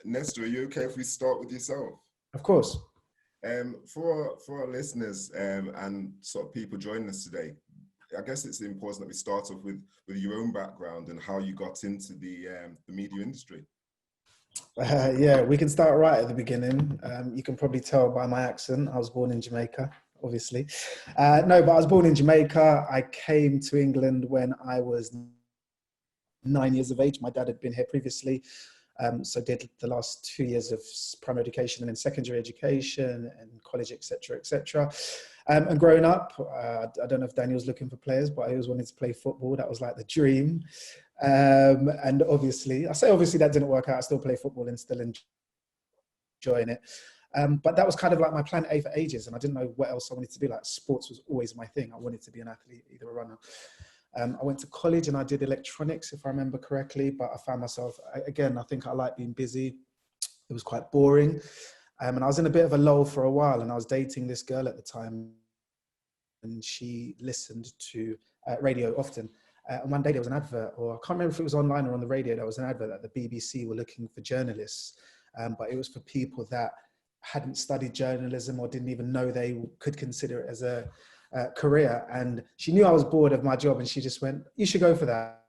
Nesta, are you okay if we start with yourself? Of course. For our listeners and sort of people joining us today, I guess it's important that we start off with your own background and how you got into the media industry. Yeah, we can start right at the beginning. You can probably tell by my accent, I was born in Jamaica, obviously. No, but I was born in Jamaica. I came to England when I was 9 years of age. My dad had been here previously. So did the last 2 years of primary education and then secondary education and college, etc., etc. And growing up, I don't know if Daniel's looking for players, but I always wanted to play football. That was like the dream. And obviously that didn't work out. I still play football and still enjoying it. But that was kind of like my plan A for ages. And I didn't know what else I wanted to be. Like sports was always my thing. I wanted to be an athlete, either a runner. I went to college and I did electronics, if I remember correctly, but I found myself, again, I think I like being busy. It was quite boring. And I was in a bit of a lull for a while, and I was dating this girl at the time, and she listened to radio often. And one day there was an advert, or I can't remember if it was online or on the radio, there was an advert that the BBC were looking for journalists, but it was for people that hadn't studied journalism or didn't even know they could consider it as a career. And she knew I was bored of my job, and she just went, "You should go for that."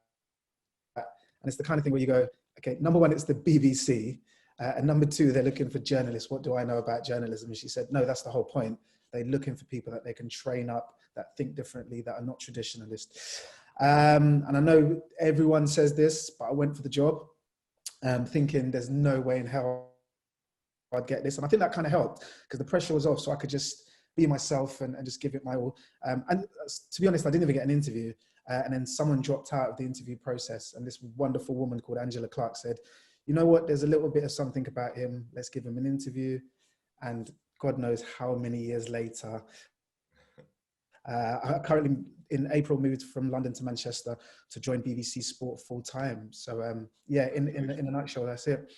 And it's the kind of thing where you go, okay, number one, it's the BBC. And number two, they're looking for journalists. What do I know about journalism? And she said, no, that's the whole point. They're looking for people that they can train up, that think differently, that are not traditionalists. And I know everyone says this, but I went for the job thinking there's no way in hell I'd get this. And I think that kind of helped because the pressure was off, so I could just be myself and just give it my all. And to be honest, I didn't even get an interview. And then someone dropped out of the interview process. And this wonderful woman called Angela Clark said, you know what, there's a little bit of something about him. Let's give him an interview. And God knows how many years later, I currently in April moved from London to Manchester to join BBC Sport full time. So yeah, in a nutshell, that's it.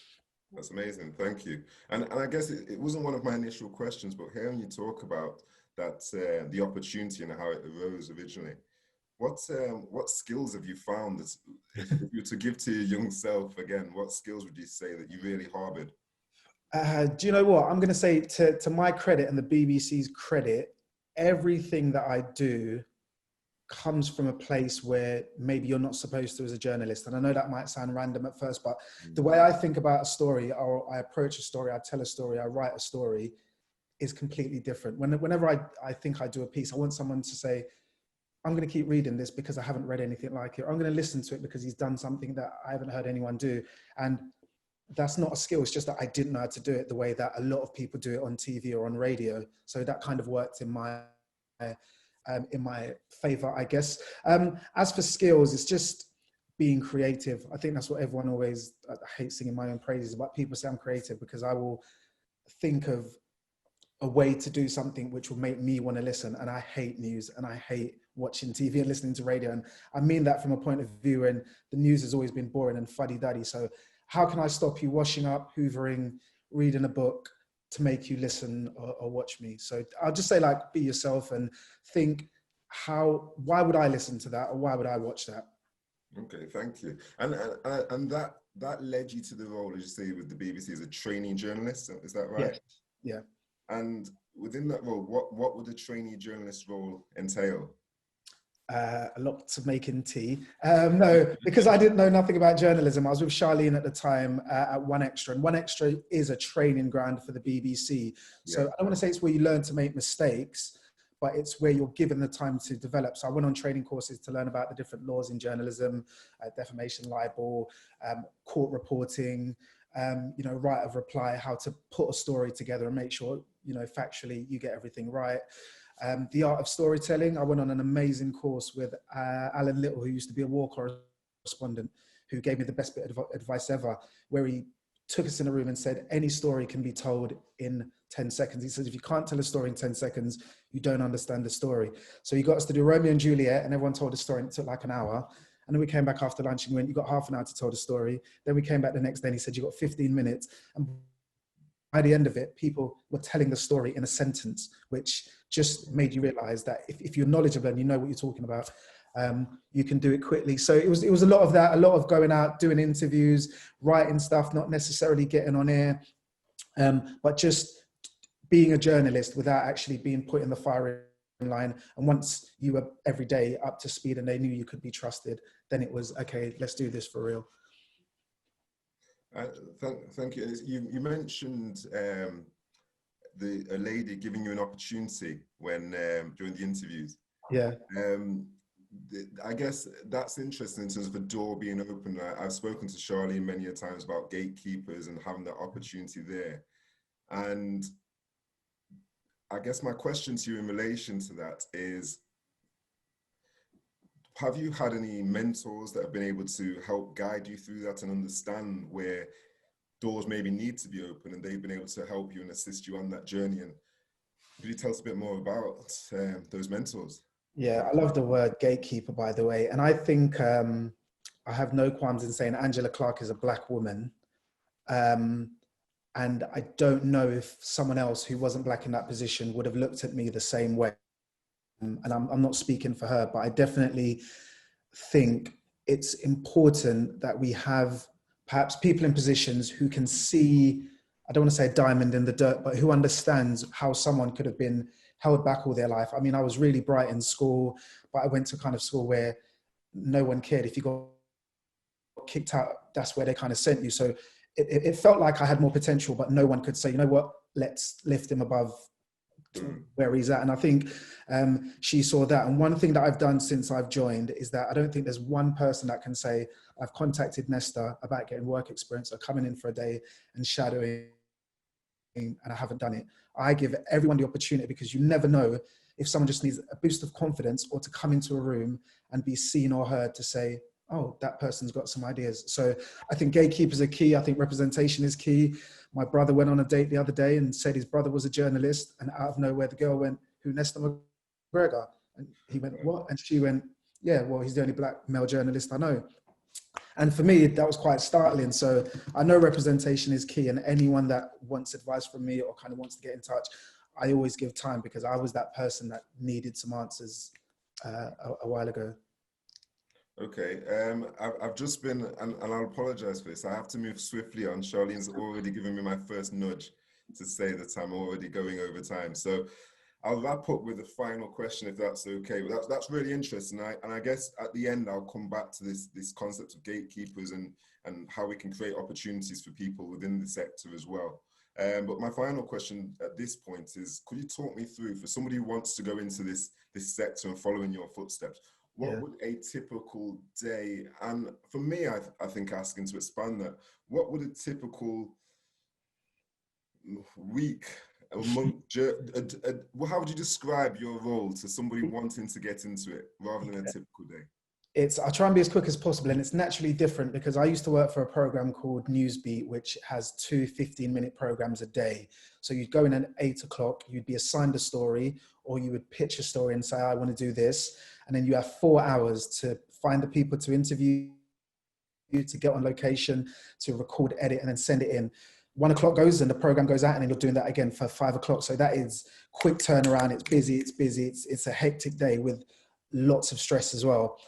That's amazing, thank you. And I guess it wasn't one of my initial questions, but hearing you talk about that, the opportunity and how it arose originally, what skills have you found that, if you were to give to your young self again, what skills would you say that you really harbored? Do you know what? I'm going to say to my credit and the BBC's credit, everything that I do comes from a place where maybe you're not supposed to as a journalist. And I know that might sound random at first, but the way I think about a story, or I approach a story, I tell a story, I write a story, is completely different. Whenever I think I do a piece, I want someone to say, I'm going to keep reading this because I haven't read anything like it. Or I'm going to listen to it because he's done something that I haven't heard anyone do. And that's not a skill. It's just that I didn't know how to do it the way that a lot of people do it on TV or on radio. So that kind of worked in my favor, I guess. As for skills, it's just being creative. I think that's what everyone always, I hate singing my own praises, but people say I'm creative because I will think of a way to do something which will make me want to listen. And I hate news and I hate watching TV and listening to radio. And I mean that from a point of view, and the news has always been boring and fuddy-duddy. So how can I stop you washing up, hoovering, reading a book to make you listen or watch me? So I'll just say, like, be yourself and think, why would I listen to that, or why would I watch that? Okay, thank you. And that led you to the role, as you say, with the BBC as a trainee journalist, is that right? Yeah. And within that role, what would a trainee journalist role entail? A lot of making tea. No, because I didn't know nothing about journalism. I was with Charlene at the time at One Extra, and One Extra is a training ground for the BBC. So I don't want to say it's where you learn to make mistakes, but it's where you're given the time to develop. So I went on training courses to learn about the different laws in journalism, defamation, libel, court reporting, right of reply, how to put a story together and make sure, factually you get everything right. The art of storytelling. I went on an amazing course with Alan Little, who used to be a war correspondent, who gave me the best bit of advice ever, where he took us in a room and said, any story can be told in 10 seconds. He says, if you can't tell a story in 10 seconds, you don't understand the story. So he got us to do Romeo and Juliet, and everyone told a story, and it took like an hour. And then we came back after lunch and went, you got half an hour to tell the story. Then we came back the next day and he said, you got 15 minutes. And by the end of it, people were telling the story in a sentence, which just made you realize that if you're knowledgeable and you know what you're talking about, you can do it quickly. So it was a lot of that, a lot of going out, doing interviews, writing stuff, not necessarily getting on air, but just being a journalist without actually being put in the firing line. And once you were every day up to speed and they knew you could be trusted, then it was, okay, let's do this for real. Thank you. You mentioned a lady giving you an opportunity when during the interviews. Yeah. I guess that's interesting in terms of a door being open. I've spoken to Charlene many a times about gatekeepers and having that opportunity there. And I guess my question to you in relation to that is, have you had any mentors that have been able to help guide you through that and understand where doors maybe need to be open, and they've been able to help you and assist you on that journey? And could you tell us a bit more about those mentors? Yeah, I love the word gatekeeper, by the way. And I think I have no qualms in saying Angela Clark is a black woman. And I don't know if someone else who wasn't black in that position would have looked at me the same way. And I'm not speaking for her, but I definitely think it's important that we have perhaps people in positions who can see, I don't want to say a diamond in the dirt, but who understands how someone could have been held back all their life. I mean, I was really bright in school, but I went to kind of school where no one cared. If you got kicked out, that's where they kind of sent you. So it felt like I had more potential, but no one could say, you know what, let's lift him above where he's at. And I think she saw that. And one thing that I've done since I've joined is that I don't think there's one person that can say, I've contacted Nesta about getting work experience or coming in for a day and shadowing, and I haven't done it. I give everyone the opportunity, because you never know if someone just needs a boost of confidence or to come into a room and be seen or heard to say, oh, that person's got some ideas. So I think gatekeepers are key. I think representation is key. My brother went on a date the other day and said his brother was a journalist, and out of nowhere the girl went, who, Nesta McGregor? And he went, what? And she went, yeah, well, he's the only black male journalist I know. And for me, that was quite startling. So I know representation is key, and anyone that wants advice from me or kind of wants to get in touch, I always give time, because I was that person that needed some answers a while ago. Okay, I've just been, and I'll apologize for this, I have to move swiftly on. Charlene's already given me my first nudge to say that I'm already going over time. So I'll wrap up with a final question, if that's okay. But that's really interesting. And I guess at the end, I'll come back to this concept of gatekeepers and how we can create opportunities for people within the sector as well. But my final question at this point is, could you talk me through, for somebody who wants to go into this sector and follow in your footsteps, what would a typical day, and for me, I think asking to expand that, what would a typical week, a month, how would you describe your role to somebody wanting to get into it rather than a typical day? I try and be as quick as possible, and it's naturally different because I used to work for a program called Newsbeat, which has 2 15-minute programs a day. So you'd go in at 8 o'clock, you'd be assigned a story, or you would pitch a story and say, I want to do this. And then you have 4 hours to find the people to interview, to get on location, to record, edit, and then send it in. 1 o'clock goes and the program goes out, and then you're doing that again for 5 o'clock. So that is quick turnaround. It's busy. It's a hectic day with lots of stress as well.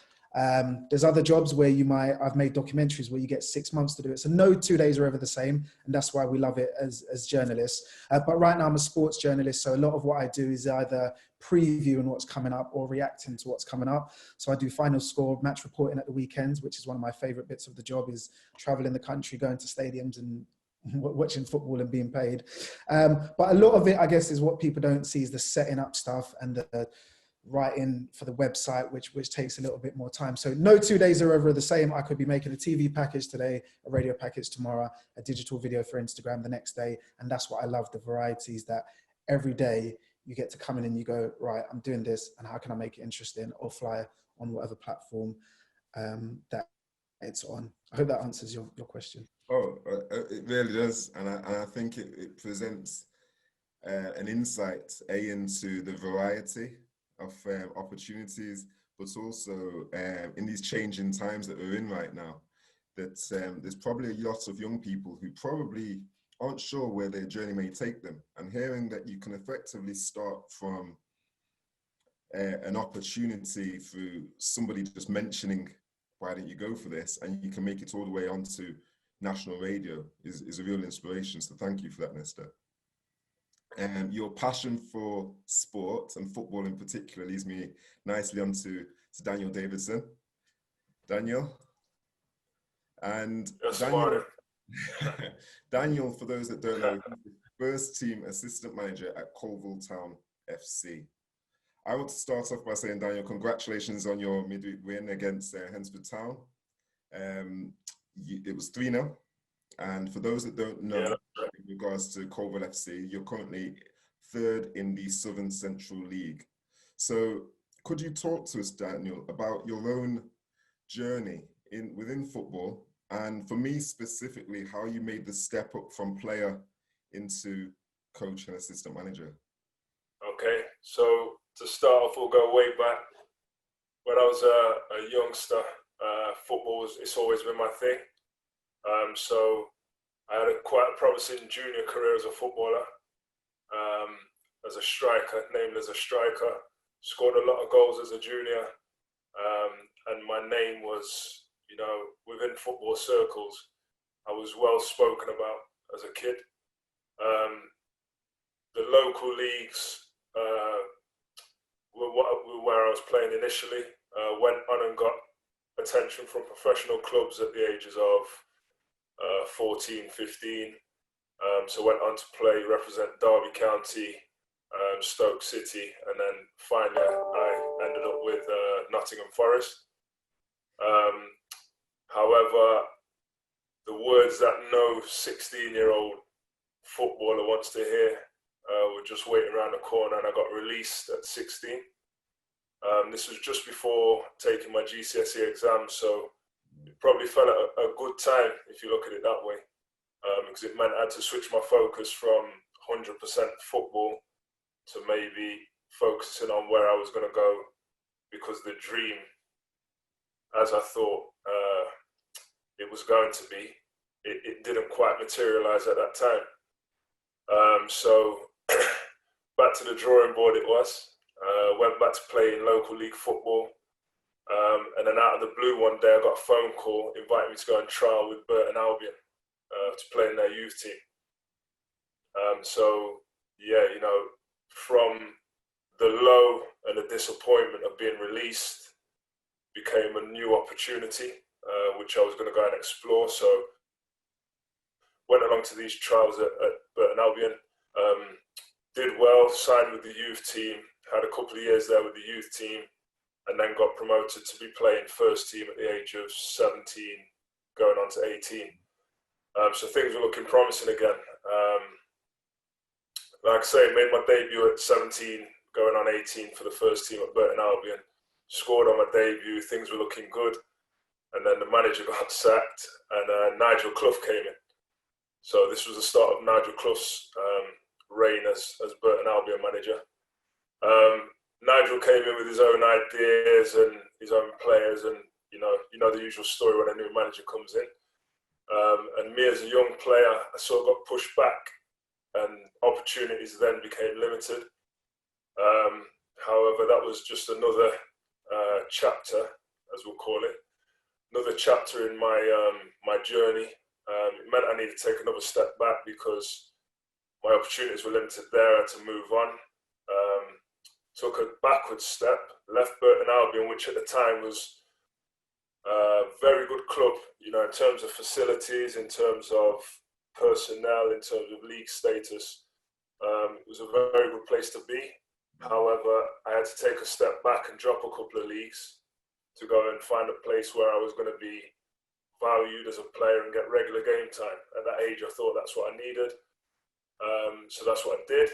There's other jobs where I've made documentaries where you get 6 months to do it. So no 2 days are ever the same. And that's why we love it as journalists. But right now I'm a sports journalist. So a lot of what I do is either previewing what's coming up or reacting to what's coming up. So I do final score, match reporting at the weekends, which is one of my favorite bits of the job, is traveling the country, going to stadiums and watching football and being paid. But a lot of it, I guess, is what people don't see, is the setting up stuff and the writing for the website, which takes a little bit more time. So no 2 days are ever the same. I could be making a TV package today, a radio package tomorrow, a digital video for Instagram the next day. And that's what I love, the varieties, that every day you get to come in and you go, right, I'm doing this, and how can I make it interesting, or fly on whatever platform that it's on. I hope that answers your question. Oh, it really does. And I think it presents an insight, into the variety of opportunities, but also in these changing times that we're in right now, that there's probably a lot of young people who probably aren't sure where their journey may take them. And hearing that you can effectively start from an opportunity through somebody just mentioning, why didn't you go for this? And you can make it all the way onto national radio is a real inspiration. So thank you for that, Nesta. Your passion for sport and football in particular leads me nicely onto Daniel Davidson. Daniel? And yes, Daniel, Daniel, for those that don't know, he's the first team assistant manager at Coalville Town FC. I want to start off by saying, Daniel, congratulations on your midweek win against Hensford Town. It was 3-0. And for those that don't know, in regards to Coalville FC, you're currently third in the Southern Central League. So could you talk to us, Daniel, about your own journey within football, and for me specifically, how you made the step up from player into coach and assistant manager? Okay, so to start off, we'll go way back. When I was a youngster, football it's always been my thing. So I had quite a promising junior career as a footballer, as a striker, named as a striker. Scored a lot of goals as a junior, and my name was, within football circles, I was well spoken about as a kid. The local leagues were where I was playing initially. Went on and got attention from professional clubs at the ages of 14, 15. So went on to represent Derby County, Stoke City, and then finally I ended up with Nottingham Forest. However, the words that no 16-year-old footballer wants to hear were just waiting around the corner, and I got released at 16. This was just before taking my GCSE exam, so it probably fell at a good time if you look at it that way, because it meant I had to switch my focus from 100% football to maybe focusing on where I was going to go, because the dream, as I thought it was going to be, it didn't quite materialize at that time. So back to the drawing board it was. Went back to playing local league football. And then out of the blue one day, I got a phone call inviting me to go on trial with Burton Albion to play in their youth team. So, yeah, from the low and the disappointment of being released became a new opportunity, which I was going to go and explore. So went along to these trials at Burton Albion, did well, signed with the youth team, had a couple of years there with the youth team, and then got promoted to be playing first team at the age of 17, going on to 18. So things were looking promising again. Like I say, made my debut at 17, going on 18 for the first team at Burton Albion. Scored on my debut, things were looking good. And then the manager got sacked, and Nigel Clough came in. So this was the start of Nigel Clough's reign as Burton Albion manager. Nigel came in with his own ideas and his own players, and you know the usual story when a new manager comes in. And me as a young player, I sort of got pushed back, and opportunities then became limited. However, that was just another chapter, as we'll call it, another chapter in my journey. It meant I needed to take another step back because my opportunities were limited there. I had to move on. Took a backward step, left Burton Albion, which at the time was a very good club, in terms of facilities, in terms of personnel, in terms of league status. It was a very good place to be. However, I had to take a step back and drop a couple of leagues to go and find a place where I was going to be valued as a player and get regular game time. At that age, I thought that's what I needed. So that's what I did.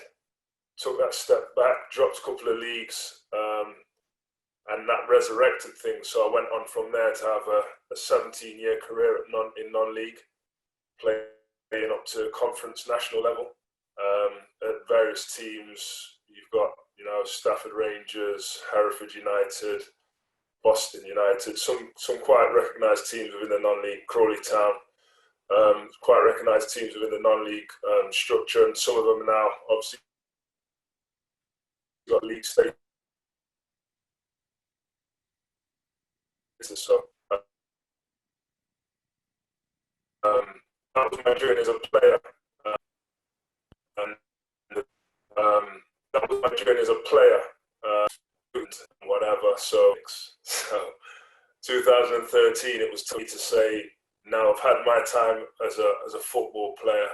Took that step back, dropped a couple of leagues, and that resurrected things. So I went on from there to have a 17-year career in non-league, playing up to conference national level at various teams. You've got, Stafford Rangers, Hereford United, Boston United, some quite recognised teams within the non-league, Crawley Town, quite recognised teams within the non-league structure, and some of them now obviously got league status. So that was my journey as a player, and that was my journey as a player, whatever. So 2013, it was to me to say, now I've had my time as a football player,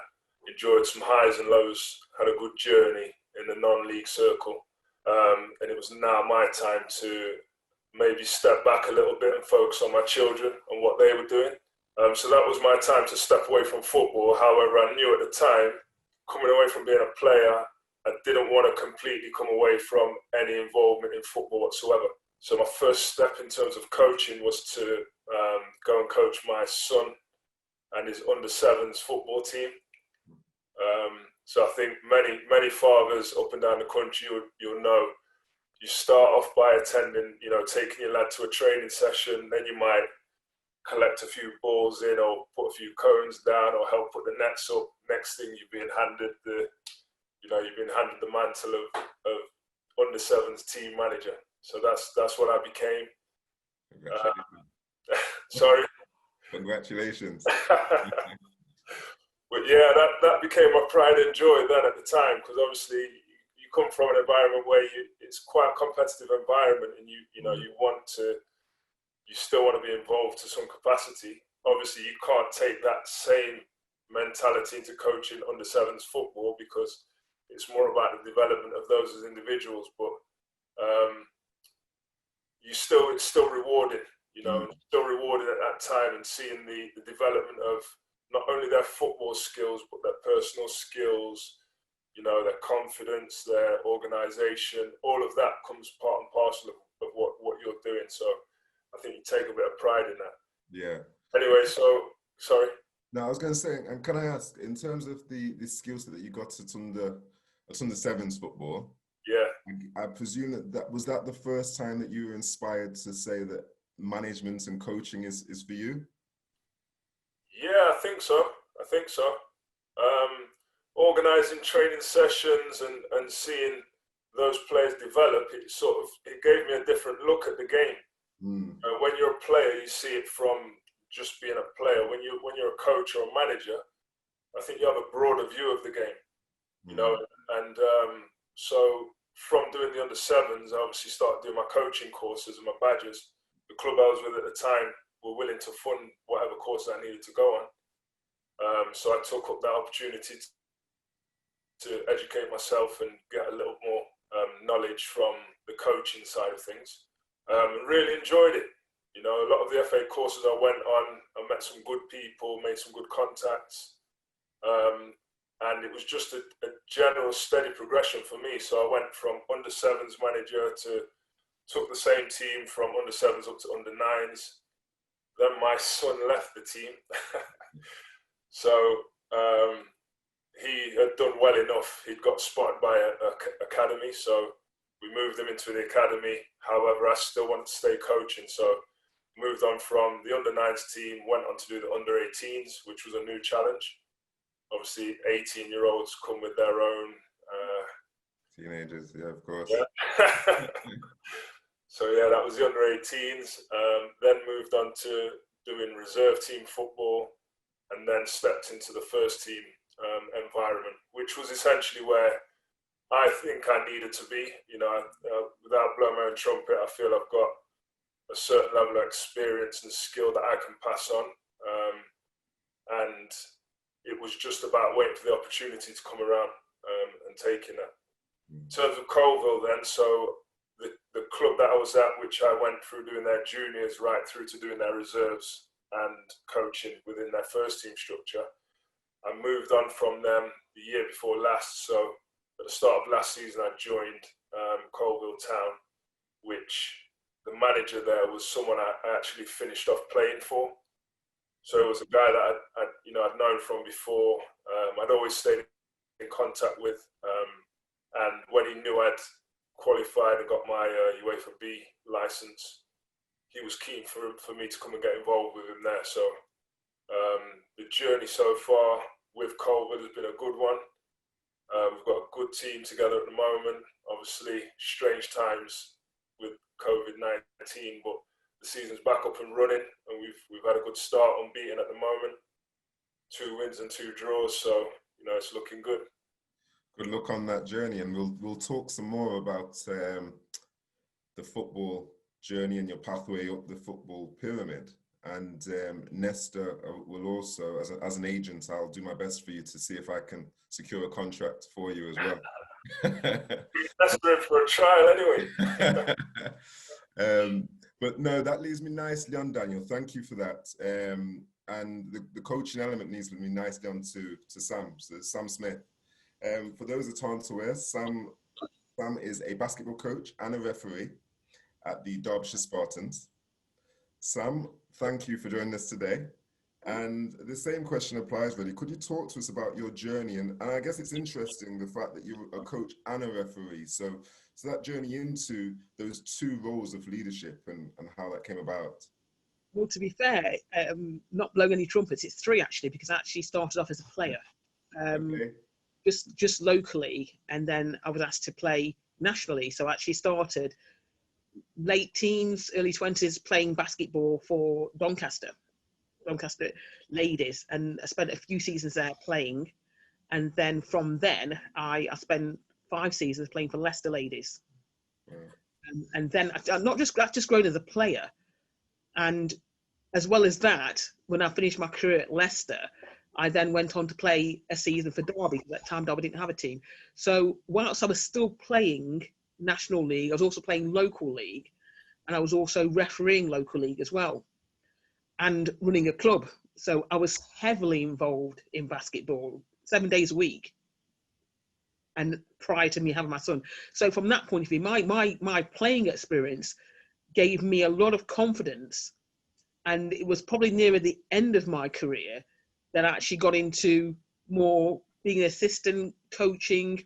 enjoyed some highs and lows, had a good journey in the non-league circle, and it was now my time to maybe step back a little bit and focus on my children and what they were doing. So that was my time to step away from football. However, I knew at the time, coming away from being a player, I didn't want to completely come away from any involvement in football whatsoever. So my first step in terms of coaching was to go and coach my son and his under-7s football team. So I think many fathers up and down the country, you'll know, you start off by attending, taking your lad to a training session, then you might collect a few balls in or put a few cones down or help put the nets up. Next thing, you've been handed the mantle of under-7s team manager. So that's what I became. Sorry. Congratulations. But yeah, that became my pride and joy then at the time, because obviously you come from an environment where it's quite a competitive environment, and you still want to be involved to some capacity. Obviously, you can't take that same mentality into coaching under-7s football, because it's more about the development of those as individuals. But it's still rewarding, still rewarding at that time, and seeing the development of not only their football skills, but their personal skills, their confidence, their organisation. All of that comes part and parcel of what you're doing. So I think you take a bit of pride in that. Yeah. Anyway, so sorry. No, I was going to say, and can I ask, in terms of the skill set that you got at under-7s football? Yeah. I presume that was the first time that you were inspired to say that management and coaching is for you? Yeah, I think so. Organising training sessions and seeing those players develop, it gave me a different look at the game. When you're a player, you see it from just being a player. When you're a coach or a manager, I think you have a broader view of the game. And so from doing the under-7s, I obviously started doing my coaching courses and my badges. The club I was with at the time were willing to fund whatever course I needed to go on. So I took up that opportunity to educate myself and get a little more knowledge from the coaching side of things. Really enjoyed it. A lot of the FA courses I went on, I met some good people, made some good contacts. And it was just a general steady progression for me. So I went from under-7s manager took the same team from under-7s up to under-9s. Then my son left the team. So he had done well enough. He'd got spotted by an academy, so we moved him into the academy. However, I still wanted to stay coaching, so moved on from the under-9s team, went on to do the under-18s, which was a new challenge. Obviously, 18-year-olds come with their own... Teenagers, yeah, of course. Yeah. So yeah, that was the under-18s. Then moved on to doing reserve team football, and then stepped into the first team environment, which was essentially where I think I needed to be. Without blowing my own trumpet, I feel I've got a certain level of experience and skill that I can pass on. And it was just about waiting for the opportunity to come around and taking that. In terms of Coalville then, so the club that I was at, which I went through doing their juniors right through to doing their reserves and coaching within their first team structure, I moved on from them the year before last. So at the start of last season, I joined Coalville Town, which the manager there was someone I actually finished off playing for. So it was a guy that I'd known from before. I'd always stayed in contact with. And when he knew I'd qualified and got my UEFA B license, he was keen for me to come and get involved with him there. So the journey so far with Coalville has been a good one. We've got a good team together at the moment. Obviously, strange times with COVID-19, but the season's back up and running, and we've had a good start, unbeaten at the moment. 2 wins and 2 draws, so it's looking good. Good luck on that journey, and we'll talk some more about the football journey and your pathway up the football pyramid. And Nesta will also, as an agent, I'll do my best for you to see if I can secure a contract for you as well. That's good for a trial anyway. But no, that leads me nicely on, Daniel. Thank you for that. And the coaching element leads me nicely on to Sam, so Sam Smith. For those that aren't aware, Sam is a basketball coach and a referee at the Derbyshire Spartans. Sam, thank you for joining us today. And the same question applies really. Could you talk to us about your journey? And I guess it's interesting, the fact that you're a coach and a referee. So that journey into those 2 roles of leadership and how that came about. Well, to be fair, not blowing any trumpets, it's 3 actually, because I actually started off as a player, Okay. just locally, and then I was asked to play nationally. So I actually started late teens, early 20s playing basketball for Doncaster ladies, and I spent a few seasons there playing, and then from then I spent 5 seasons playing for Leicester ladies. And then I'm not just grown as a player, and as well as that, when I finished my career at Leicester, I then went on to play a season for Derby. At that time, Derby didn't have a team. So whilst I was still playing National League, I was also playing local league, and I was also refereeing local league as well, and running a club. So I was heavily involved in basketball 7 days a week, and prior to me having my son. So from that point of view, my playing experience gave me a lot of confidence, and it was probably nearer the end of my career that I actually got into more being an assistant, coaching.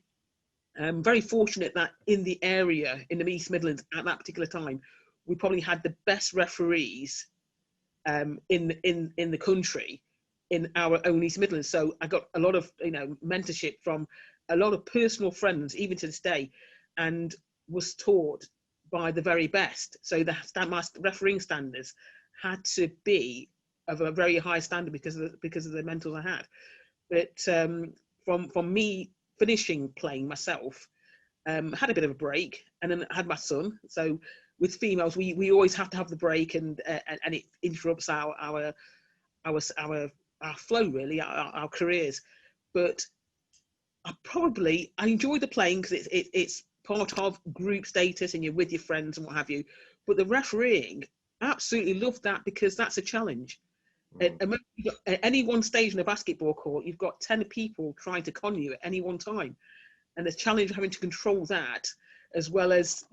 I'm very fortunate that in the area, in the East Midlands at that particular time, we probably had the best referees in the country in our own East Midlands. So I got a lot of mentorship from a lot of personal friends, even to this day, and was taught by the very best. So my refereeing standards had to be of a very high standard because of the mentors I had. But from me finishing playing myself, had a bit of a break, and then I had my son. So with females, we always have to have the break, and it interrupts our flow, really, our careers. But I enjoy the playing because it's part of group status, and you're with your friends and what have you. But the refereeing, I absolutely love that, because that's a challenge. At any one stage in a basketball court, you've got 10 people trying to con you at any one time, and the challenge of having to control that, as well as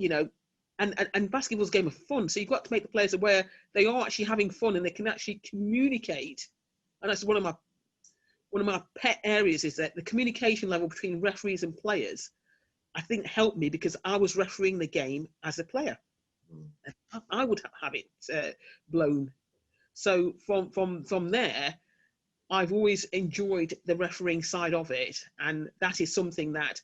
and basketball's a game of fun. So you've got to make the players aware they are actually having fun and they can actually communicate. And that's one of my pet areas, is that the communication level between referees and players, I think, helped me, because I was refereeing the game as a player. I would have it blown. So from there, I've always enjoyed the refereeing side of it, and that is something that,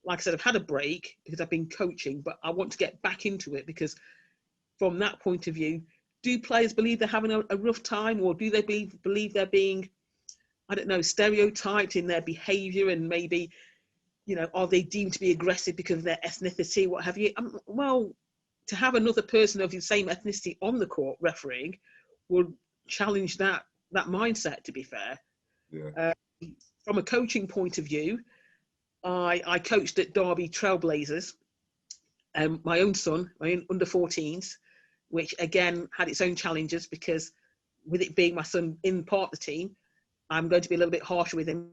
like I said, I've had a break because I've been coaching, but I want to get back into it, because from that point of view, do players believe they're having a rough time, or do they believe they're being, I don't know, stereotyped in their behaviour, and maybe, are they deemed to be aggressive because of their ethnicity, what have you? Well, to have another person of the same ethnicity on the court refereeing would challenge that mindset, to be fair. Yeah. From a coaching point of view, I coached at Derby Trailblazers, my own son, my own under 14s, which again had its own challenges, because with it being my son in part of the team, I'm going to be a little bit harsher with him.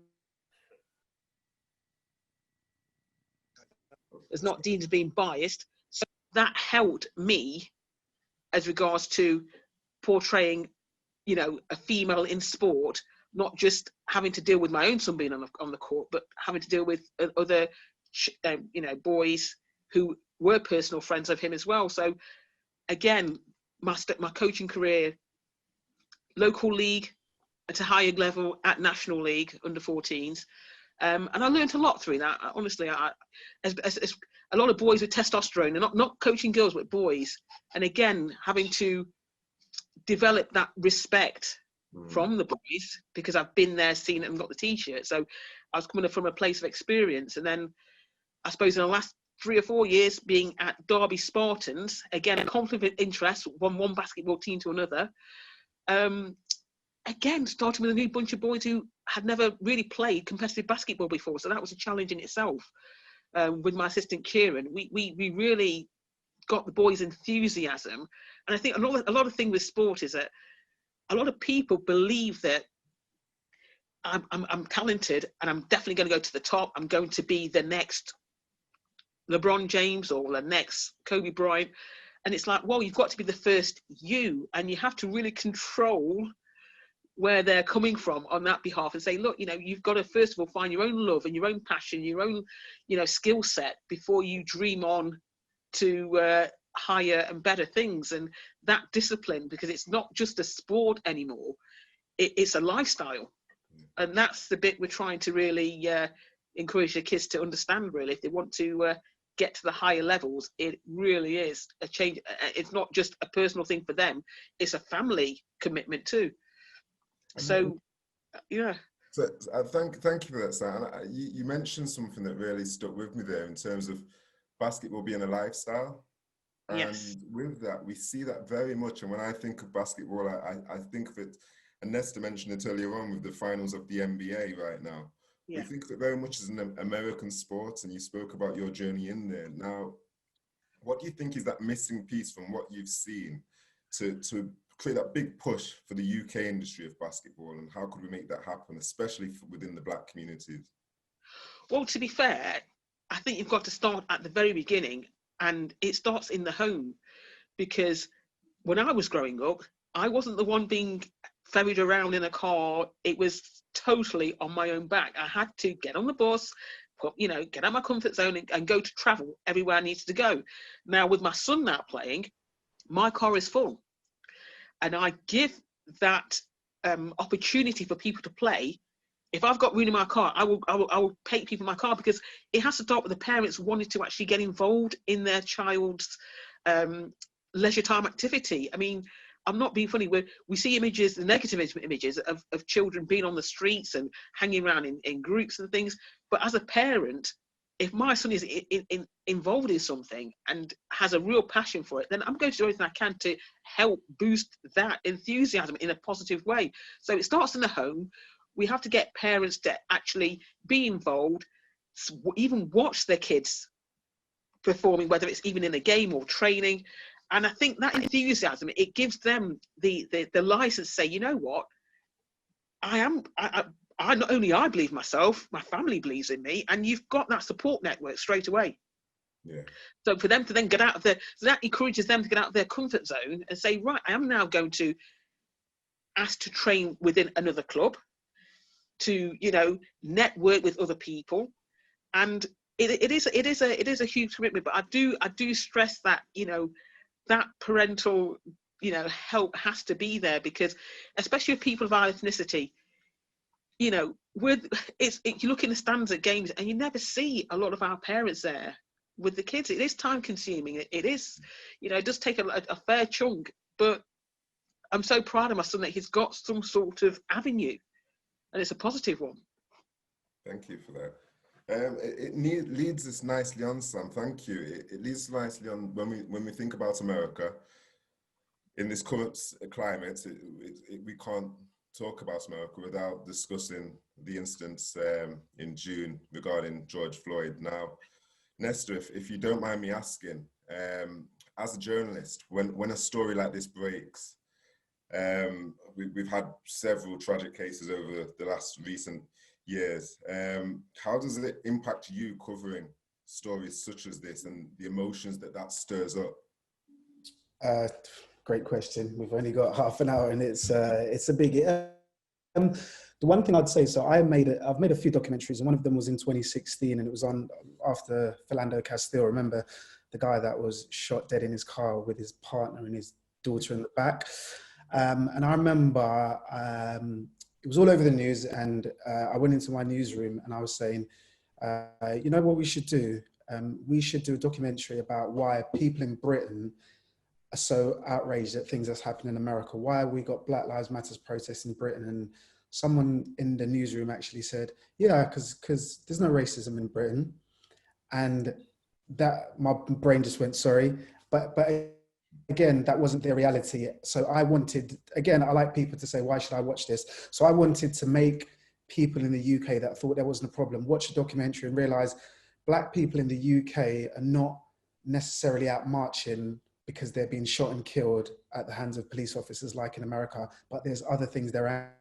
It's not deemed as being biased. So that helped me as regards to portraying, a female in sport, not just having to deal with my own son being on the court, but having to deal with other, boys who were personal friends of him as well. So again, my coaching career, local league at a higher level, at national league under 14s. And I learned a lot through that. Honestly, as a lot of boys with testosterone, and not coaching girls, but boys. And again, having to developed that respect from the boys, because I've been there, seen it, and got the T-shirt. So I was coming from a place of experience. And then I suppose in the last 3 or 4 years being at Derbyshire Spartans, again, a conflict of interest, one basketball team to another. Again, starting with a new bunch of boys who had never really played competitive basketball before. So that was a challenge in itself. With my assistant Kieran, we really got the boys' enthusiasm. And I think a lot of thing with sport is that a lot of people believe that I'm talented and I'm definitely going to go to the top. I'm going to be the next LeBron James or the next Kobe Bryant. And it's like, well, you've got to be the first you, and you have to really control where they're coming from on that behalf and say, look, you've got to first of all find your own love and your own passion, your own, skill set before you dream on to higher and better things. And that discipline, because it's not just a sport anymore, it's a lifestyle. And that's the bit we're trying to really encourage the kids to understand, really. If they want to get to the higher levels, it really is a change. It's not just a personal thing for them, it's a family commitment too. So, yeah. So thank you for that, Sam. You mentioned something that really stuck with me there in terms of basketball being a lifestyle. And yes. with that, we see that very much. And when I think of basketball, I think of it, and Nesta mentioned it earlier on with the finals of the NBA right now. Yeah. We think of it very much as an American sport, and you spoke about your journey in there. Now, what do you think is that missing piece from what you've seen to create that big push for the UK industry of basketball, and how could we make that happen, especially within the Black communities? Well, to be fair, I think you've got to start at the very beginning, and it starts in the home, because when I was growing up, I wasn't the one being ferried around in a car. It was totally on my own back. I had to get on the bus, get out of my comfort zone and go to travel everywhere I needed to go. Now, with my son now playing, my car is full. And I give that opportunity for people to play. If I've got room in my car, I will take people in my car, because it has to start with the parents wanting to actually get involved in their child's leisure time activity. I mean, I'm not being funny. We see images, the negative images of children being on the streets and hanging around in groups and things. But as a parent, if my son is involved in something and has a real passion for it, then I'm going to do everything I can to help boost that enthusiasm in a positive way. So it starts in the home. We have to get parents to actually be involved, even watch their kids performing, whether it's even in a game or training. And I think that enthusiasm, it gives them the license to say, you know what, I not only I believe myself, my family believes in me, and you've got that support network straight away. Yeah. So for them to then get out of so that encourages them to get out of their comfort zone and say, right, I am now going to ask to train within another club, to network with other people, and it is a huge commitment. But I do stress that that parental help has to be there, because especially with people of our ethnicity, you look in the stands at games and you never see a lot of our parents there with the kids. It is time consuming. It is, it does take a fair chunk, but I'm so proud of my son that he's got some sort of avenue, and it's a positive one. Thank you for that. It leads us nicely on, Sam. Thank you. It leads nicely on when we think about America in this current climate. We can't talk about America without discussing the incidents in June regarding George Floyd. Now, Nesta, if you don't mind me asking, as a journalist, when a story like this breaks, we've had several tragic cases over the last recent years. How does it impact you covering stories such as this and the emotions that stirs up? Great question. We've only got half an hour, and it's a biggie. The one thing I'd say, so I've made a few documentaries, and one of them was in 2016, and it was on after Philando Castile. Remember the guy that was shot dead in his car with his partner and his daughter in the back? And I remember it was all over the news, and I went into my newsroom and I was saying, you know what we should do? We should do a documentary about why people in Britain are so outraged at things that's happening in America. Why have we got Black Lives Matter protests in Britain? And someone in the newsroom actually said, yeah, because there's no racism in Britain. And that, my brain just went, sorry. But again, that wasn't their reality. So I wanted, again, I like people to say, why should I watch this? So I wanted to make people in the UK that thought there wasn't a problem watch a documentary and realize Black people in the UK are not necessarily out marching because they're being shot and killed at the hands of police officers like in America, but there's other things they're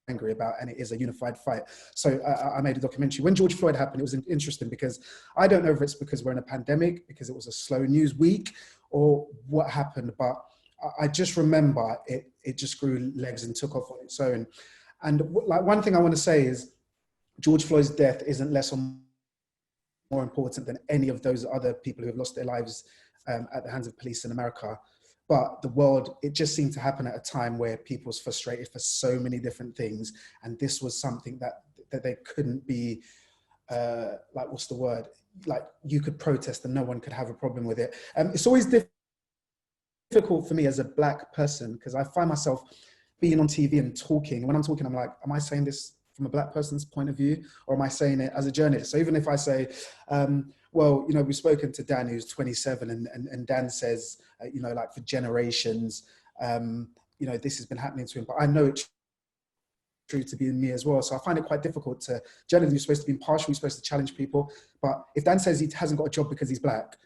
angry about, and it is a unified fight. So I made a documentary. When George Floyd happened, it was interesting because I don't know if it's because we're in a pandemic, because it was a slow news week, or what happened, but I just remember it just grew legs and took off on its own. And like one thing I want to say is George Floyd's death isn't less or more important than any of those other people who have lost their lives at the hands of police in America. But the world, it just seemed to happen at a time where people was frustrated for so many different things. And this was something that they couldn't be, like, what's the word? Like, you could protest and no one could have a problem with it. It's always difficult for me as a Black person, because I find myself being on TV and talking. And when I'm talking, I'm like, am I saying this from a Black person's point of view, or am I saying it as a journalist? So even if I say, well, you know, we've spoken to Dan, who's 27, and Dan says, you know, like for generations, you know, this has been happening to him, but I know it's true to be in me as well. So I find it quite difficult to, generally, you're supposed to be impartial, you're supposed to challenge people. But if Dan says he hasn't got a job because he's Black,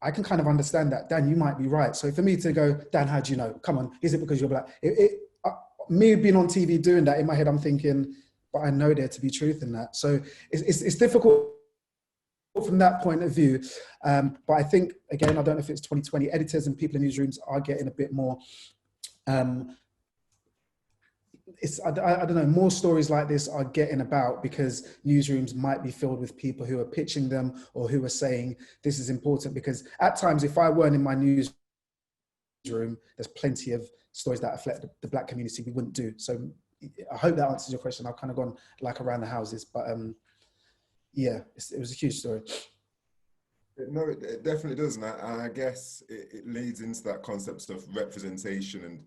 I can kind of understand that. Dan, you might be right. So for me to go, Dan, how do you know? Come on, is it because you're Black? Me being on TV doing that, in my head, I'm thinking, but I know there to be truth in that. So it's difficult from that point of view. But I think, again, I don't know if it's 2020, editors and people in newsrooms are getting a bit more, I don't know, more stories like this are getting about because newsrooms might be filled with people who are pitching them or who are saying this is important. Because at times, if I weren't in my newsroom, there's plenty of stories that affect the Black community we wouldn't do. So I hope that answers your question. I've kind of gone like around the houses, but yeah, it was a huge story. No, it definitely does. And I guess it leads into that concept of representation. And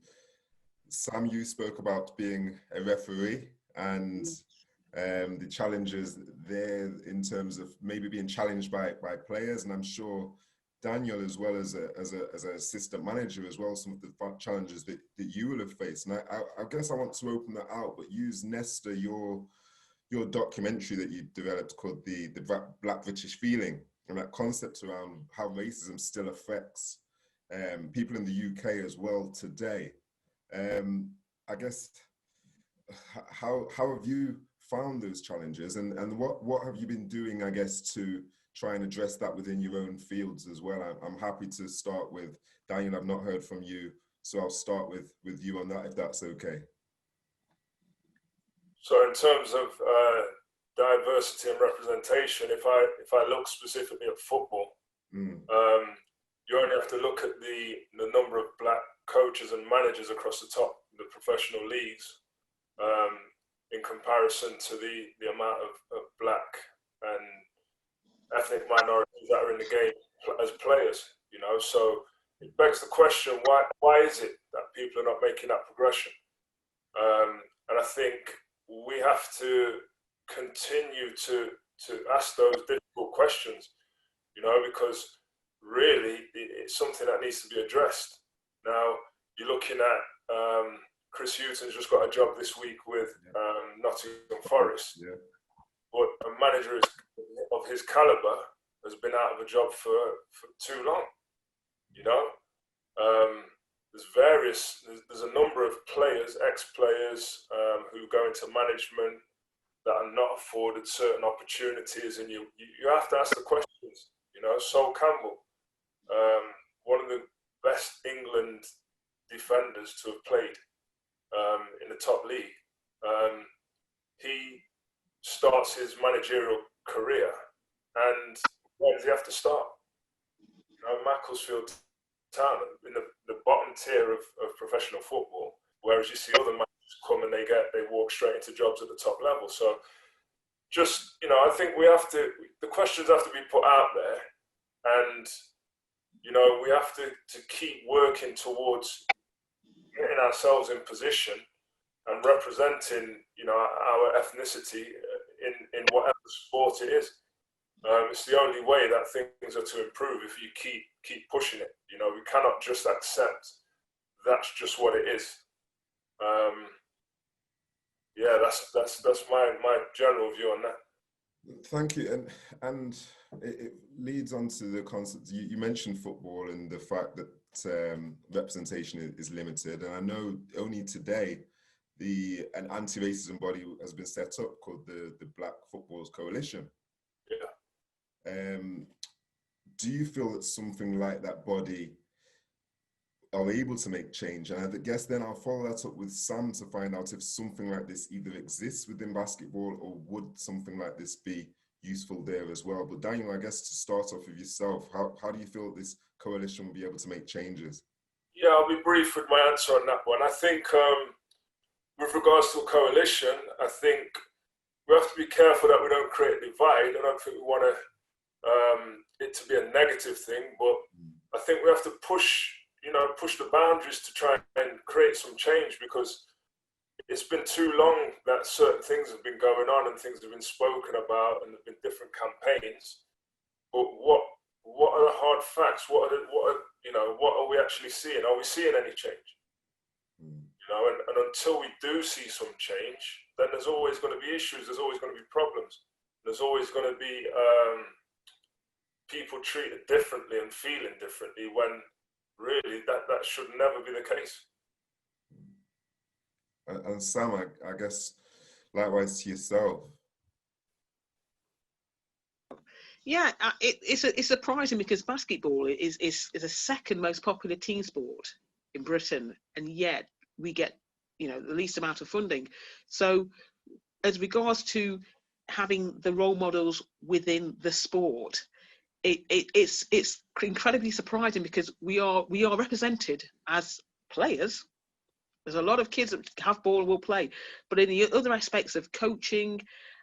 Sam, you spoke about being a referee and the challenges there in terms of maybe being challenged by players. And I'm sure Daniel, as well as an assistant manager as well, some of the challenges that you will have faced. And I guess I want to open that out, but use Nesta, your documentary that you developed called the Black British Feeling, and that concept around how racism still affects people in the UK as well today. I guess, how have you found those challenges, and what have you been doing, I guess, to try and address that within your own fields as well? I'm happy to start with Daniel. I've not heard from you, so I'll start with you on that, if that's okay. So in terms of diversity and representation, if I look specifically at football, you only have to look at the number of Black coaches and managers across the professional leagues in comparison to the amount of Black and ethnic minorities that are in the game as players, you know. So it begs the question, why is it that people are not making that progression? And I think we have to continue to ask those difficult questions, you know, because really it's something that needs to be addressed. Now, you're looking at Chris Hughton's just got a job this week with Nottingham Forest. Yeah. But a manager of his caliber has been out of a job for too long, you know. There's a number of players, ex-players, who go into management that are not afforded certain opportunities, and you have to ask the questions, you know. Sol Campbell, one of the best England defenders to have played in the top league, he starts his managerial career, and where does he have to start? You know, Macclesfield Town, in the bottom tier of professional football, whereas you see other managers come and they walk straight into jobs at the top level. So just, you know, I think the questions have to be put out there, and you know, we have to keep working towards getting ourselves in position and representing, you know, our ethnicity in whatever sport it is. It's the only way that things are to improve if you keep pushing it. You know, we cannot just accept that's just what it is. Yeah, that's my general view on that. Thank you, and it leads on to the concept you mentioned football and the fact that representation is limited, and I know only today an anti-racism body has been set up called the Black Footballers Coalition. Yeah. Do you feel that something like that body are able to make change? And I guess then I'll follow that up with Sam to find out if something like this either exists within basketball or would something like this be useful there as well. But Daniel, I guess to start off with yourself, how do you feel this coalition will be able to make changes? Yeah, I'll be brief with my answer on that one. I think with regards to a coalition, I think we have to be careful that we don't create a divide. I don't think we want it to be a negative thing, but I think we have to push the boundaries to try and create some change, because it's been too long that certain things have been going on and things have been spoken about and there have been different campaigns. But what are the hard facts? What are we actually seeing? Are we seeing any change? You know, and until we do see some change, then there's always going to be issues. There's always going to be problems. There's always going to be people treated differently and feeling differently, when really that should never be the case. And Sam, I guess likewise to yourself. Yeah, it's surprising because basketball is the second most popular team sport in Britain, and yet we get, you know, the least amount of funding. So as regards to having the role models within the sport, it's incredibly surprising, because we are represented as players. There's a lot of kids that have ball and will play, but in the other aspects of coaching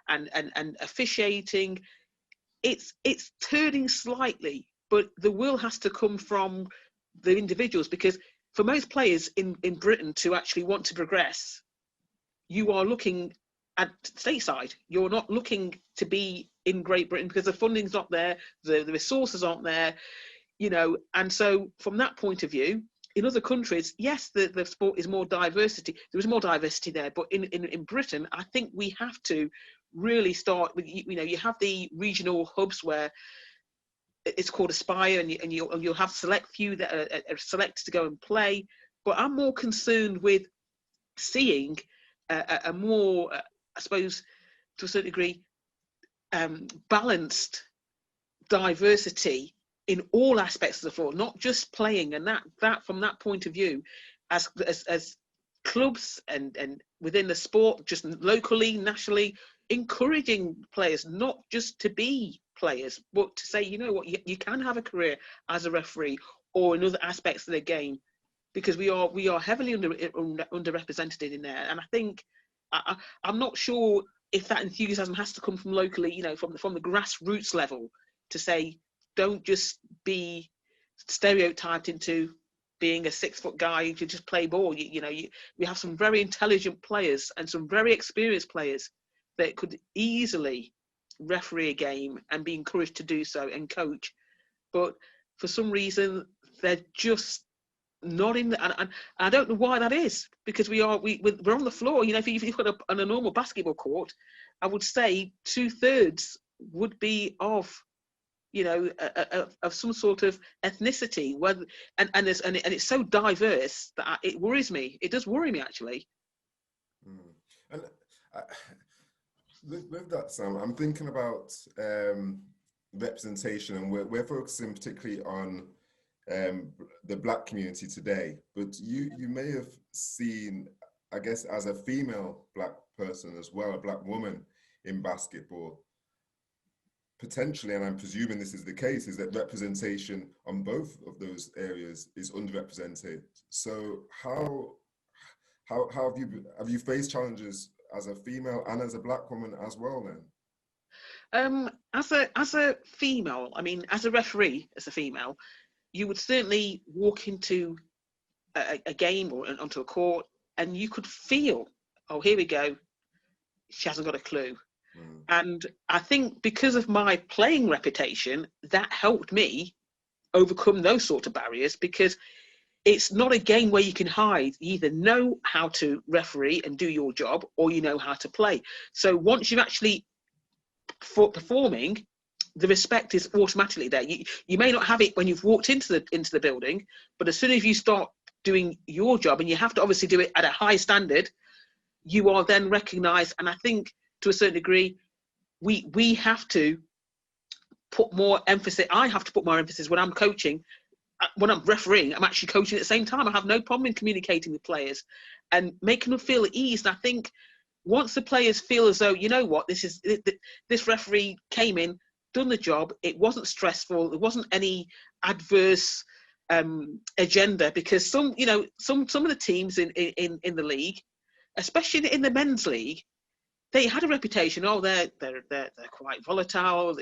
and officiating, it's turning slightly, but the will has to come from the individuals, because for most players in Britain to actually want to progress, you are looking at stateside. You're not looking to be in Great Britain because the funding's not there, the resources aren't there, you know. And so from that point of view, in other countries, yes, the sport is more diversity. There is more diversity there, but in Britain, I think we have to really start with, you know, you have the regional hubs where it's called Aspire, and you'll have select few that are selected to go and play. But I'm more concerned with seeing a more, I suppose, to a certain degree, balanced diversity in all aspects of the sport, not just playing. And that from that point of view, as clubs and within the sport, just locally, nationally, encouraging players not just to be players, but to say, you know what, you can have a career as a referee or in other aspects of the game, because we are heavily underrepresented in there. And I think I'm not sure if that enthusiasm has to come from locally, you know, from the grassroots level, to say, don't just be stereotyped into being a 6-foot guy who can just play ball. We have some very intelligent players and some very experienced players that could easily referee a game and be encouraged to do so and coach. But for some reason, they're just not in the, and I don't know why that is, because we're on the floor. You know, if you look at on a normal basketball court, I would say 2/3 would be of, you know, of some sort of ethnicity, whether and it's so diverse that it worries me. It does worry me, actually. And with that, Sam, I'm thinking about representation, and we're focusing particularly on the Black community today. But you may have seen, I guess, as a female Black person as well, a Black woman in basketball, potentially, and I'm presuming this is the case, is that representation on both of those areas is underrepresented. So how have you faced challenges as a female and as a Black woman as well then? As a female, I mean, as a referee, as a female, you would certainly walk into a game or onto a court, and you could feel, oh, here we go, she hasn't got a clue. And I think because of my playing reputation, that helped me overcome those sort of barriers, because it's not a game where you can hide. You either know how to referee and do your job, or you know how to play. So once you've actually performing, the respect is automatically there. You may not have it when you've walked into the building, but as soon as you start doing your job, and you have to obviously do it at a high standard, you are then recognised. And I think to a certain degree, we have to put more emphasis. I have to put more emphasis when I'm coaching. When I'm refereeing, I'm actually coaching at the same time. I have no problem in communicating with players and making them feel at ease. And I think once the players feel as though, you know what, this referee came in, done the job, it wasn't stressful, there wasn't any adverse agenda, because some of the teams in the league, especially in the men's league, they had a reputation. Oh, they're quite volatile.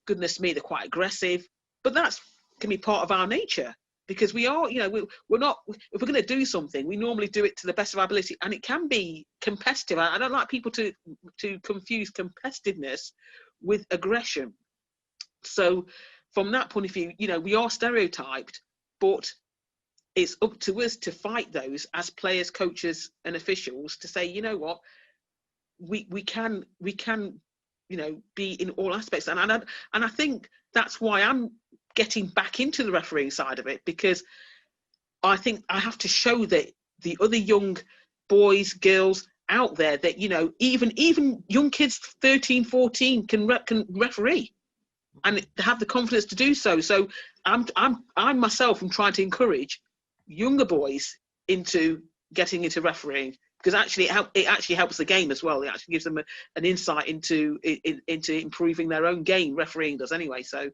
Goodness me, they're quite aggressive. But that's can be part of our nature, because we are. We're not. If we're going to do something, we normally do it to the best of our ability, and it can be competitive. I don't like people to confuse competitiveness with aggression. So, from that point of view, we are stereotyped, but it's up to us to fight those as players, coaches, and officials to say, you know what. We can be in all aspects, and I think that's why I'm getting back into the refereeing side of it, because I think I have to show that the other young boys, girls out there that even young kids 13, 14 can referee and have the confidence to do so. So I'm myself am trying to encourage younger boys into getting into refereeing, because actually it actually helps the game as well. It actually gives them an insight into improving their own game. Refereeing does anyway. So,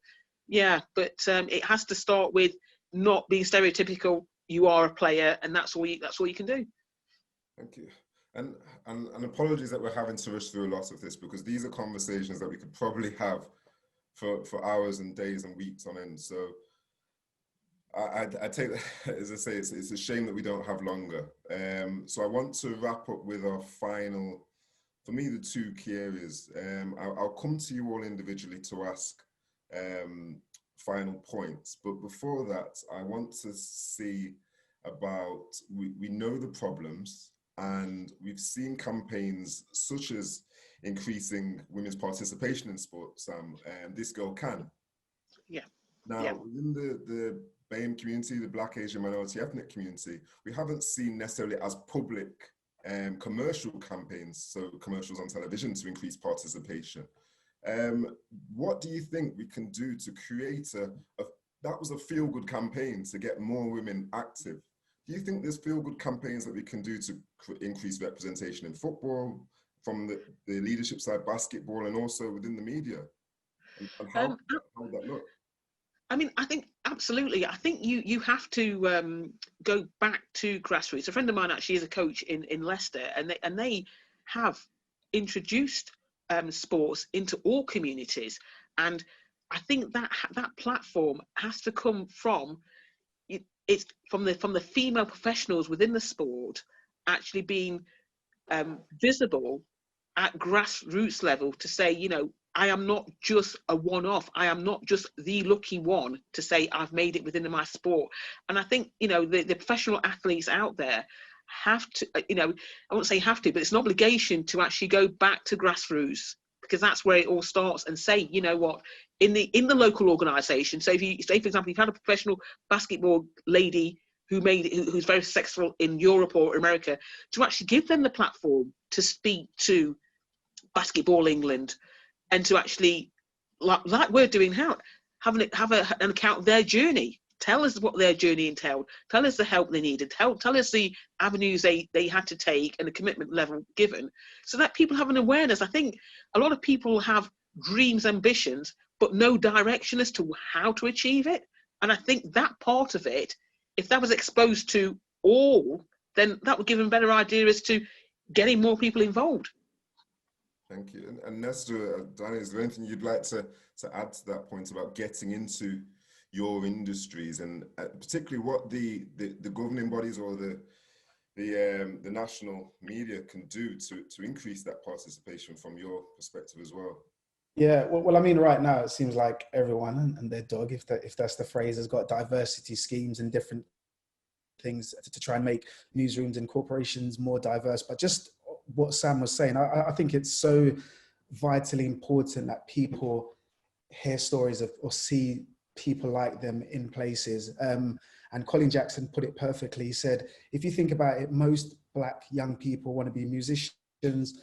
yeah, but it has to start with not being stereotypical. You are a player, and that's all you can do. Thank you. And apologies that we're having to rush through a lot of this, because these are conversations that we could probably have for hours and days and weeks on end. So I take that, as I say, it's a shame that we don't have longer. So I want to wrap up with our final, for me, the two key areas. I'll come to you all individually to ask final points. But before that, I want to see about, we know the problems, and we've seen campaigns such as increasing women's participation in sport, Sam, and This Girl Can. Yeah. Now, within the BAME community, the Black, Asian, minority ethnic community, we haven't seen necessarily as public commercial campaigns, so commercials on television to increase participation. What do you think we can do to create that was a feel-good campaign to get more women active? Do you think there's feel-good campaigns that we can do to increase representation in football, from the leadership side, basketball, and also within the media? And how would that look? I mean, I think absolutely. I think you have to go back to grassroots. A friend of mine actually is a coach in Leicester, and they have introduced sports into all communities. And I think that platform has to come from the female professionals within the sport actually being visible at grassroots level to say, I am not just a one-off. I am not just the lucky one to say I've made it within my sport. And I think, the professional athletes out there have to, I won't say have to, but it's an obligation to actually go back to grassroots, because that's where it all starts, and say, you know what, in the local organisation. So if you say, for example, you've had a professional basketball lady who's very successful in Europe or America, to actually give them the platform to speak to Basketball England, and to actually, like we're doing now, have an account of their journey. Tell us what their journey entailed. Tell us the help they needed. Tell us the avenues they had to take and the commitment level given, so that people have an awareness. I think a lot of people have dreams, ambitions, but no direction as to how to achieve it. And I think that part of it, if that was exposed to all, then that would give them a better idea as to getting more people involved. Thank you. And Nesta, Danny, is there anything you'd like to add to that point about getting into, your industries, and particularly what the governing bodies or the national media can do to increase that participation from your perspective as well? Yeah, well, I mean, right now it seems like everyone and their dog, if that's the phrase, has got diversity schemes and different things to try and make newsrooms and corporations more diverse. But just what Sam was saying, I think it's so vitally important that people hear stories of or see people like them in places. And Colin Jackson put it perfectly. He said, if you think about it, most Black young people want to be musicians,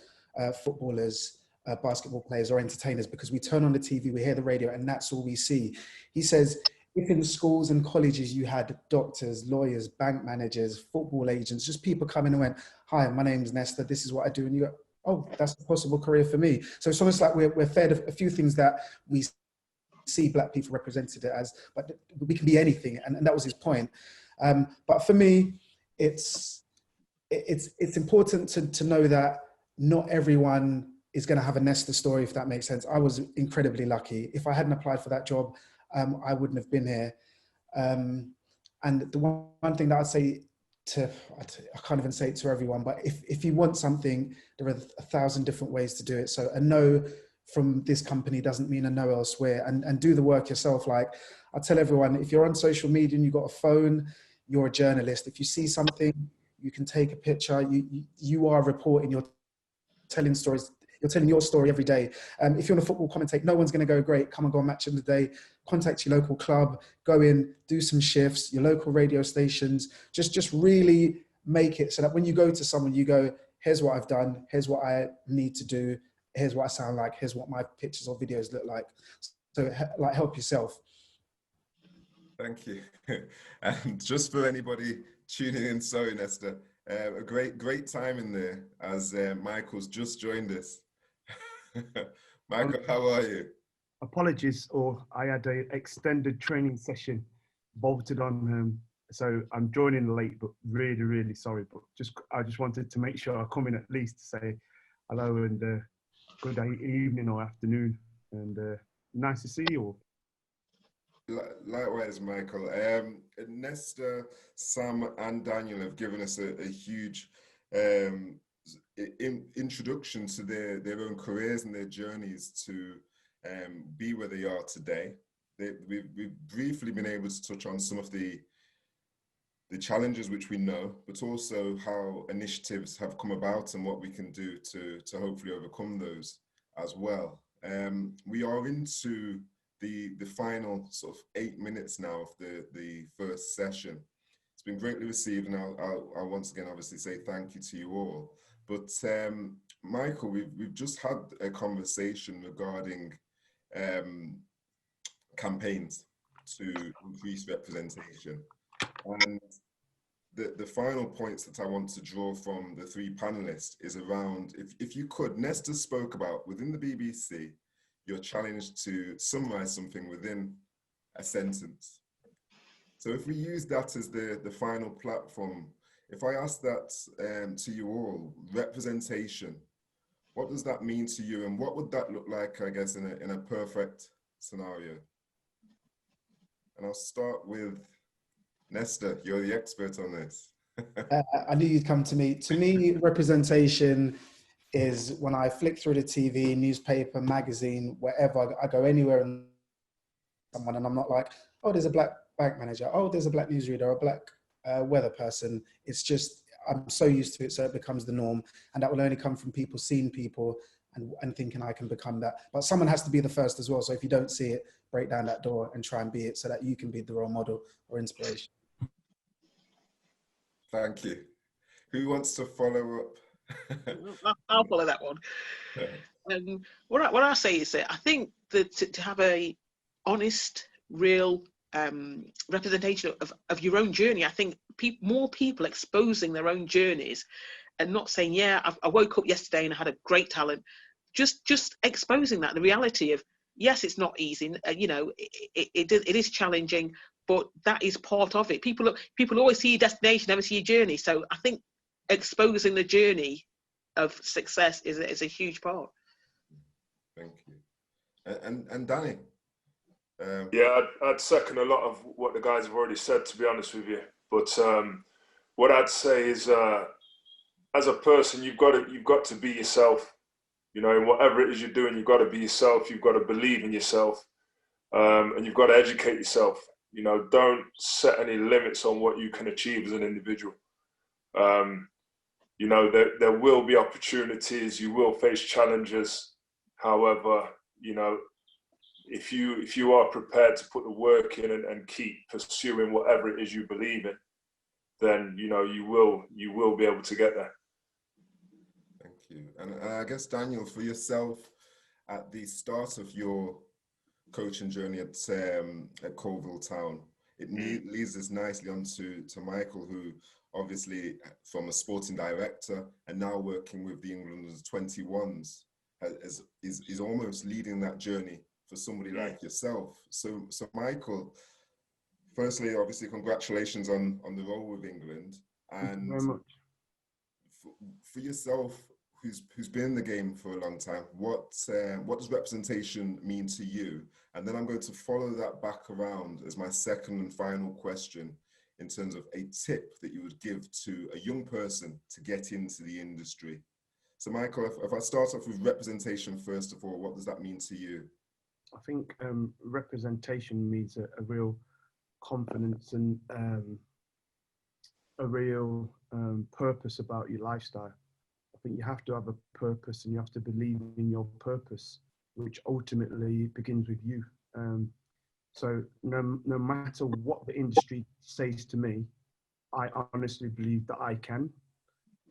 footballers, basketball players or entertainers, because we turn on the TV, we hear the radio, and that's all we see. He says, if in schools and colleges you had doctors, lawyers, bank managers, football agents, just people coming and went, hi, my name's Nesta, this is what I do. And you go, oh, that's a possible career for me. So it's almost like we're fed a few things that we see Black people represented as, but we can be anything. And that was his point. But for me, it's important to know that not everyone is going to have a Nesta story, if that makes sense. I was incredibly lucky. If I hadn't applied for that job, I wouldn't have been here. And the one thing that I'd say I can't even say it to everyone, but if you want something, there are 1,000 different ways to do it. So a no from this company doesn't mean a no elsewhere, and do the work yourself. Like I tell everyone, if you're on social media and you've got a phone, you're a journalist. If you see something, you can take a picture. You are reporting, you're telling stories. You're telling your story every day. If you're on a football commentate, no one's going to go, great, come and go on Match of the Day. Contact your local club, go in, do some shifts, your local radio stations. Just really make it so that when you go to someone, you go, here's what I've done, here's what I need to do, here's what I sound like, here's what my pictures or videos look like. So like, help yourself. Thank you. And just for anybody tuning in, sorry, Nesta, a great time in there as Michael's just joined us. Michael, how are you? Apologies, or I had an extended training session bolted on, so I'm joining late, but really sorry. But I just wanted to make sure I come in at least to say hello and good evening or afternoon, and nice to see you all. Likewise, Michael. Nesta, Sam, and Daniel have given us a huge introduction to their own careers and their journeys to be where they are today. We've briefly been able to touch on some of the challenges which we know, but also how initiatives have come about and what we can do to hopefully overcome those as well. We are into the final sort of 8 minutes now of the first session. It's been greatly received, and I'll once again obviously say thank you to you all. But Michael, we've just had a conversation regarding campaigns to increase representation, and the final points that I want to draw from the three panelists is around, if you could, Nesta spoke about within the BBC, you're challenged to summarize something within a sentence. So if we use that as the final platform, if I ask that to you all, representation, what does that mean to you, and what would that look like, I guess, in a perfect scenario? And I'll start with Nesta. You're the expert on this. I knew you'd come to me. To me, representation is when I flick through the TV, newspaper, magazine, wherever, I go anywhere and someone, and I'm not like, oh, there's a Black bank manager, oh, there's a Black newsreader, a Black weather person. It's just, I'm so used to it, so it becomes the norm, and that will only come from people seeing people and thinking I can become that. But someone has to be the first as well, so if you don't see it, break down that door and try and be it so that you can be the role model or inspiration. Thank you. Who wants to follow up? I'll follow that one. What I say is that I think that to have a honest, real representation of your own journey, I think more people exposing their own journeys and not saying, yeah, I woke up yesterday and I had a great talent. Just exposing that, the reality of, yes, it's not easy. You know, it is challenging, but that is part of it. People always see your destination, never see your journey. So I think exposing the journey of success is a huge part. Thank you. And Danny? Yeah, I'd second a lot of what the guys have already said, to be honest with you. But what I'd say is, as a person, you've got to be yourself. You know, in whatever it is you're doing, you've got to be yourself. You've got to believe in yourself, and you've got to educate yourself. You know, don't set any limits on what you can achieve as an individual. You know, there will be opportunities. You will face challenges. However, you know, if you are prepared to put the work in and keep pursuing whatever it is you believe in, then you know you will be able to get there. Thank you. And I guess, Daniel, for yourself, at the start of your coaching journey at Coalville Town, it leads us nicely on to Michael, who obviously from a sporting director and now working with the England 21s is almost leading that journey for somebody like yourself. So Michael, firstly, obviously, congratulations on the role with England. And thank you very much. For yourself, who's been in the game for a long time, what does representation mean to you? And then I'm going to follow that back around as my second and final question in terms of a tip that you would give to a young person to get into the industry. So Michael, if I start off with representation first of all, what does that mean to you? I think representation means a real confidence and a real purpose about your lifestyle. I think you have to have a purpose and you have to believe in your purpose, which ultimately begins with you. So no matter what the industry says to me, I honestly believe that I can.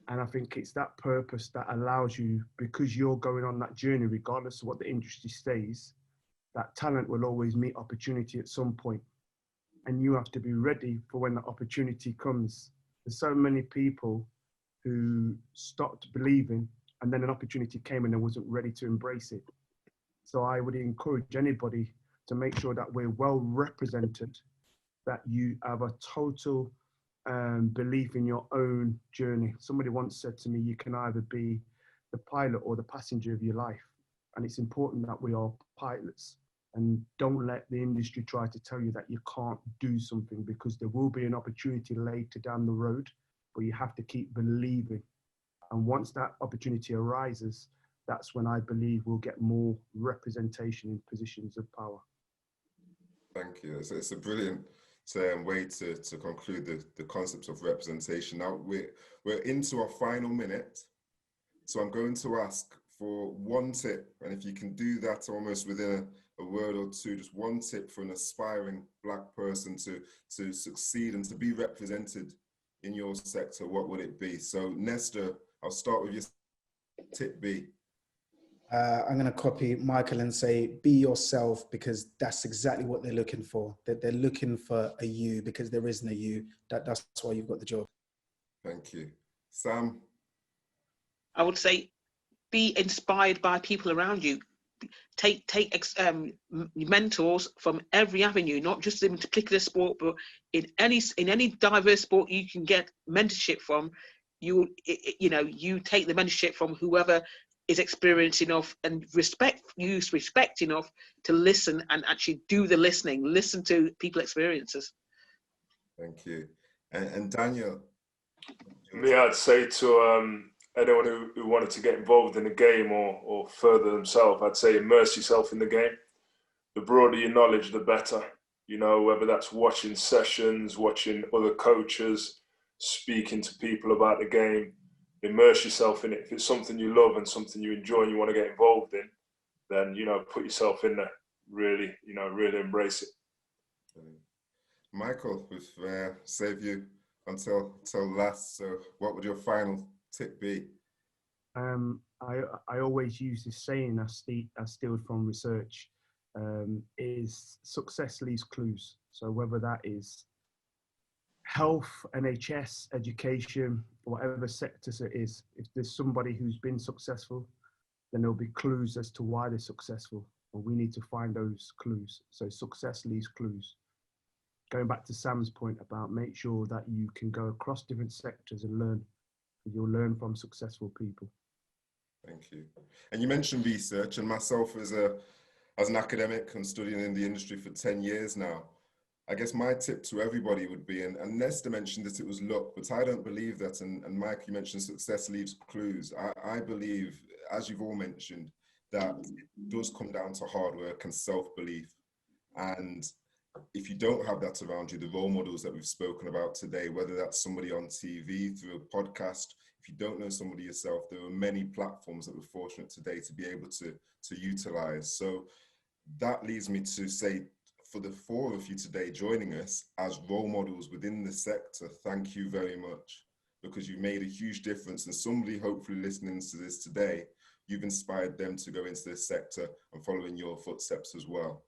And I think it's that purpose that allows you, because you're going on that journey, regardless of what the industry says, that talent will always meet opportunity at some point. And you have to be ready for when that opportunity comes. There's so many people who stopped believing and then an opportunity came and they wasn't ready to embrace it. So I would encourage anybody to make sure that we're well represented, that you have a total belief in your own journey. Somebody once said to me, you can either be the pilot or the passenger of your life. And it's important that we are pilots, and don't let the industry try to tell you that you can't do something, because there will be an opportunity later down the road, but you have to keep believing. And once that opportunity arises, that's when I believe we'll get more representation in positions of power. Thank you. It's a brilliant way to conclude the concept of representation. Now we're into our final minute, so I'm going to ask for one tip, and if you can do that almost within a word or two, just one tip for an aspiring Black person to succeed and to be represented in your sector, what would it be? So Nesta, I'll start with your tip B. I'm going to copy Michael and say, be yourself, because that's exactly what they're looking for. They're looking for a you, because there isn't a you. That's why you've got the job. Thank you. Sam? I would say, be inspired by people around you. Take mentors from every avenue, not just in a particular sport, but in any diverse sport you can get mentorship from. You take the mentorship from whoever is experienced enough and respect enough to listen and actually do the listening. Listen to people's experiences. Thank you. And Daniel? Me, I'd say to anyone who wanted to get involved in the game or further themselves, I'd say immerse yourself in the game. The broader your knowledge, the better. You know, whether that's watching sessions, watching other coaches, speaking to people about the game, immerse yourself in it. If it's something you love and something you enjoy and you want to get involved in, then, you know, put yourself in there. Really embrace it. Michael, we've saved you until last. So what would your final tip be? I always use this saying I steal from research, is success leaves clues. So whether that is health, NHS, education, whatever sectors it is, if there's somebody who's been successful, then there'll be clues as to why they're successful. And we need to find those clues. So success leaves clues. Going back to Sam's point about make sure that you can go across different sectors and learn. You'll learn from successful people. Thank you. And you mentioned research, and myself as a as an academic and studying in the industry for 10 years now, I guess my tip to everybody would be, and Nesta mentioned that it was luck, but I don't believe that. And Mike, you mentioned success leaves clues. I believe, as you've all mentioned, that it does come down to hard work and self-belief. And if you don't have that around you, the role models that we've spoken about today, whether that's somebody on TV, through a podcast, if you don't know somebody yourself, there are many platforms that we're fortunate today to be able to utilize. So that leads me to say, for the four of you today joining us as role models within the sector, thank you very much, because you've made a huge difference. And somebody hopefully listening to this today, you've inspired them to go into this sector and follow in your footsteps as well.